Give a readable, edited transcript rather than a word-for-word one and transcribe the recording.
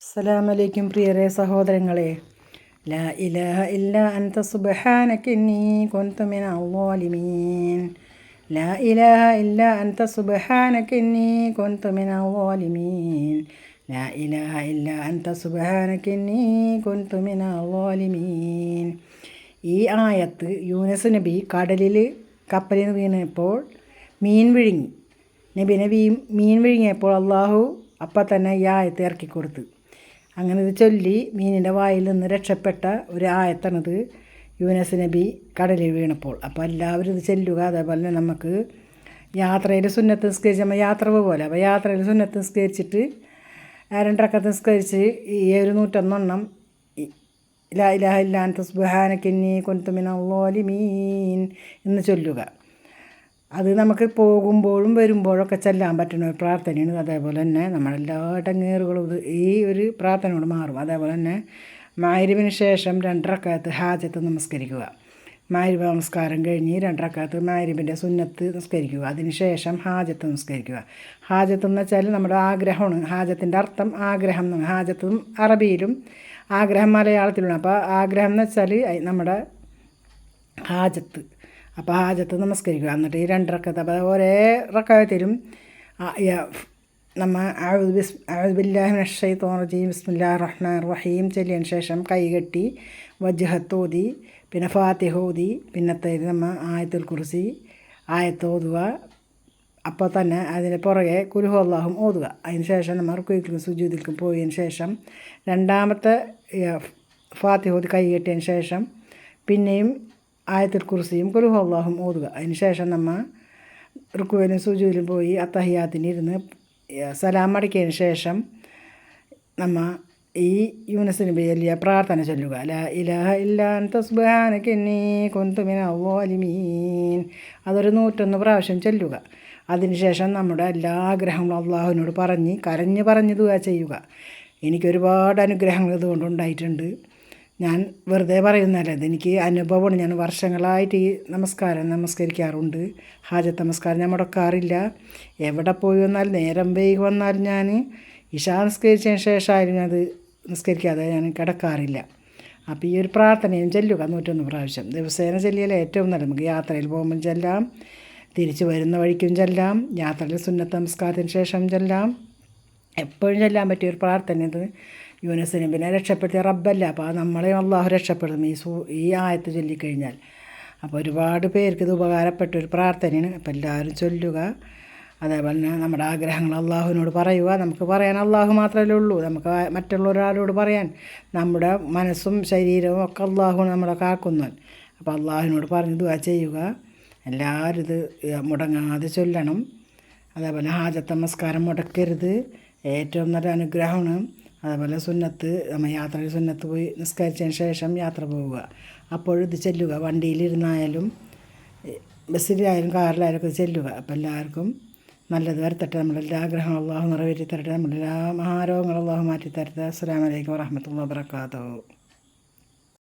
അസ്സലാമു അലൈക്കും പ്രിയരെ സഹോദരങ്ങളെ. ലാ ഇലാഹ ഇല്ലാ അൻത സുബ്ഹാനക ഇന്നി കുൻതു മിനൽ ളാലിമീൻ. ലാ ഇലാഹ ഇല്ലാ അൻത സുബ്ഹാനക ഇന്നി കുൻതു മിനൽ ളാലിമീൻ. ലാ ഇലാഹ ഇല്ലാ അൻത സുബ്ഹാനക ഇന്നി കുൻതു മിനൽ ളാലിമീൻ. ഈ ആയത്ത് യൂനുസ് നബി കടലിൽ കപ്പലിൽ വീണപ്പോൾ മീൻ വിഴുങ്ങി. മീൻ വിഴുങ്ങിയപ്പോൾ അള്ളാഹു അപ്പം തന്നെ ഈ ആയത്ത് ഇറക്കി കൊടുത്തു. അങ്ങനെ ഇത് ചൊല്ലി മീനിൻ്റെ വായിൽ നിന്ന് രക്ഷപ്പെട്ട ഒരു ആയത്താണിത്. യൂനുസ് നബി കടലിൽ വീണപ്പോൾ. അപ്പോൾ എല്ലാവരും ഇത് ചെല്ലുക. അതേപോലെ തന്നെ നമുക്ക് യാത്രയിൽ സുന്നത്ത് നിസ്കരിച്ച് നമ്മൾ യാത്ര പോലെ അപ്പോൾ യാത്രയിൽ സുന്നത്ത് നിസ്കരിച്ചിട്ട് 2 റക്അത്ത് നിസ്കരിച്ച് ഈ 101 ലാ ഇലാഹ ഇല്ലാ അൻത സുബ്ഹാനക ഇന്നി കുൻതു മിനൽ ളാലിമീൻ എന്ന് ചൊല്ലുക. അത് നമുക്ക് പോകുമ്പോഴും വരുമ്പോഴൊക്കെ ചെല്ലാൻ പറ്റുന്ന ഒരു പ്രാർത്ഥനയാണ്. അതേപോലെ തന്നെ നമ്മളെല്ലാ ഇടങ്ങേറുകളും ഈ ഒരു പ്രാർത്ഥനയോട് മാറും. അതേപോലെ തന്നെ മഗ്‌രിബിന് ശേഷം 2 റക്അത്ത് ഹാജത്ത് നമസ്കരിക്കുക. മഗ്‌രിബ് നമസ്കാരം കഴിഞ്ഞ് 2 റക്അത്ത് മഗ്‌രിബിൻ്റെ സുന്നത്ത് നിസ്കരിക്കുക. അതിന് ശേഷം ഹാജത്ത് നിസ്കരിക്കുക. ഹാജത്ത് എന്ന് വെച്ചാൽ നമ്മുടെ ആഗ്രഹമാണ്. ഹാജത്തിൻ്റെ അർത്ഥം ആഗ്രഹം എന്നാണ്. ഹാജത്തും അറബിയിലും ആഗ്രഹം മലയാളത്തിലുമാണ്. അപ്പോൾ ആഗ്രഹം എന്ന് വെച്ചാൽ നമ്മുടെ ഹാജത്ത്. അപ്പോൾ ഹാജത്ത് നമസ്കരിക്കുക. എന്നിട്ട് ഈ 2 റക്അത്ത് അപ്പോൾ ഒരേ റക്അത്തിലും നമ്മൾ അഊദു ബില്ലാഹി മിനശ് ശൈത്വാനിർ റജീം ബിസ്മില്ലാഹിർ റഹ്മാനിർ റഹീം ചൊല്ലിയതിന് ശേഷം കൈകെട്ടി വജ്ഹത്ത് ഓതി, പിന്നെ ഫാത്തിഹ ഓതി, പിന്നത്തേത് നമ്മൾ ആയത്തുൽ കുർസി ആയത്ത് ഓതുക. അപ്പോൾ തന്നെ അതിന് പുറകെ ഖുൽ ഹുവല്ലാഹും ഓതുക. അതിന് ശേഷം നമ്മൾ റുക്കൂഇലും സുജൂദിലും പോയതിന് ശേഷം രണ്ടാമത്തെ ഫാത്തിഹ ഓതി കൈകെട്ടിയതിന് ശേഷം പിന്നെയും ആയത്തുൽ കുർസിയും ഖുൽ ഹുവല്ലാഹും ഓതുക. അതിന് ശേഷം നമ്മൾ റുക്കൂഇലും സുജൂദിലും പോയി അത്തഹിയാത്തിന് ഇരുന്ന് സലാം മടക്കിയതിന് ശേഷം നമ്മൾ ഈ യൂനുസ് നബി ചൊല്ലിയ പ്രാർത്ഥന ചൊല്ലുക. ലാ ഇലാഹ ഇല്ലാ അൻത സുബ്ഹാനക ഇന്നി കുൻതു മിനൽ ളാലിമീൻ. അതൊരു 101 പ്രാവശ്യം ചൊല്ലുക. അതിനുശേഷം നമ്മുടെ എല്ലാ ആഗ്രഹങ്ങളും അള്ളാഹുവിനോട് കരഞ്ഞ് ദുആ ചെയ്യുക. എനിക്കൊരുപാട് അനുഗ്രഹങ്ങൾ ഇതുകൊണ്ട് ഉണ്ടായിട്ടുണ്ട്. ഞാൻ വെറുതെ പറയുന്നതല്ല, ഇതെനിക്ക് അനുഭവമാണ്. ഞാൻ വർഷങ്ങളായിട്ട് ഈ നമസ്കരിക്കാറുണ്ട്. ഹാജത്ത് നമസ്കാരം ഞാൻ മുടക്കാറില്ല. എവിടെ പോയി വന്നാൽ നേരം വൈകി വന്നാൽ ഞാൻ ഇശാ നിസ്കരിച്ചതിന് ശേഷമായിരുന്നു അത് നിസ്കരിക്കാതെ ഞാൻ കിടക്കാറില്ല. അപ്പോൾ ഈ ഒരു പ്രാർത്ഥനയും ചൊല്ലുക 101 പ്രാവശ്യം. ദിവസേന ചൊല്ലിയാൽ ഏറ്റവും നല്ല. നമുക്ക് യാത്രയിൽ പോകുമ്പം ചെല്ലാം, തിരിച്ച് വരുന്ന വഴിക്കും ചെല്ലാം, യാത്രയിൽ സുന്നത്ത് നമസ്കാരത്തിന് ശേഷം ചെല്ലാം. എപ്പോഴും ചെല്ലാൻ പറ്റിയൊരു പ്രാർത്ഥന ഇത്. യൂനുസ് നബിനെ രക്ഷപ്പെടുത്തിയ റബ്ബല്ല. അപ്പോൾ നമ്മളെ അള്ളാഹു രക്ഷപ്പെടും ഈ ആയത്ത് ചൊല്ലിക്കഴിഞ്ഞാൽ. അപ്പോൾ ഒരുപാട് പേർക്ക് ഇത് ഉപകാരപ്പെട്ടൊരു പ്രാർത്ഥനയാണ്. അപ്പോൾ എല്ലാവരും ചൊല്ലുക. അതേപോലെ തന്നെ നമ്മുടെ ആഗ്രഹങ്ങൾ അള്ളാഹുവിനോട് പറയുക. നമുക്ക് പറയാൻ അള്ളാഹു മാത്രമല്ലേ ഉള്ളൂ. നമുക്ക് മറ്റുള്ള ഒരാളോട് പറയാൻ നമ്മുടെ മനസ്സും ശരീരവും ഒക്കെ അള്ളാഹു നമ്മളെ കാക്കുന്നു. അപ്പോൾ അള്ളാഹുവിനോട് പറഞ്ഞ് ദുആ ചെയ്യുക. എല്ലാവരും ഇത് മുടങ്ങാതെ ചൊല്ലണം. അതേപോലെ ഹാജത്ത് നമസ്കാരം മുടക്കരുത്. ഏറ്റവും നല്ല അനുഗ്രഹമാണ്. അതേപോലെ സുന്നത്ത് നമ്മൾ യാത്രയിൽ സുന്നത്ത് പോയി നിസ്കരിച്ചതിന് ശേഷം യാത്ര പോവുക. അപ്പോഴും ഇത് ചെല്ലുക. വണ്ടിയിലിരുന്നായാലും ബസ്സിലായാലും കാറിലായാലും ഒക്കെ ചെല്ലുക. അപ്പോൾ എല്ലാവർക്കും നല്ലത് വരുത്തട്ടെ. നമ്മളെല്ലാ ആഗ്രഹങ്ങളും അള്ളാഹു നിറവേറ്റി തരട്ടെ. നമ്മളെല്ലാ മഹാരോഗങ്ങളും അള്ളാഹു മാറ്റി തരട്ടെ. അസ്സലാമു അലൈക്കും വറഹ്മത്തുള്ളാഹി വബറകാതുഹു.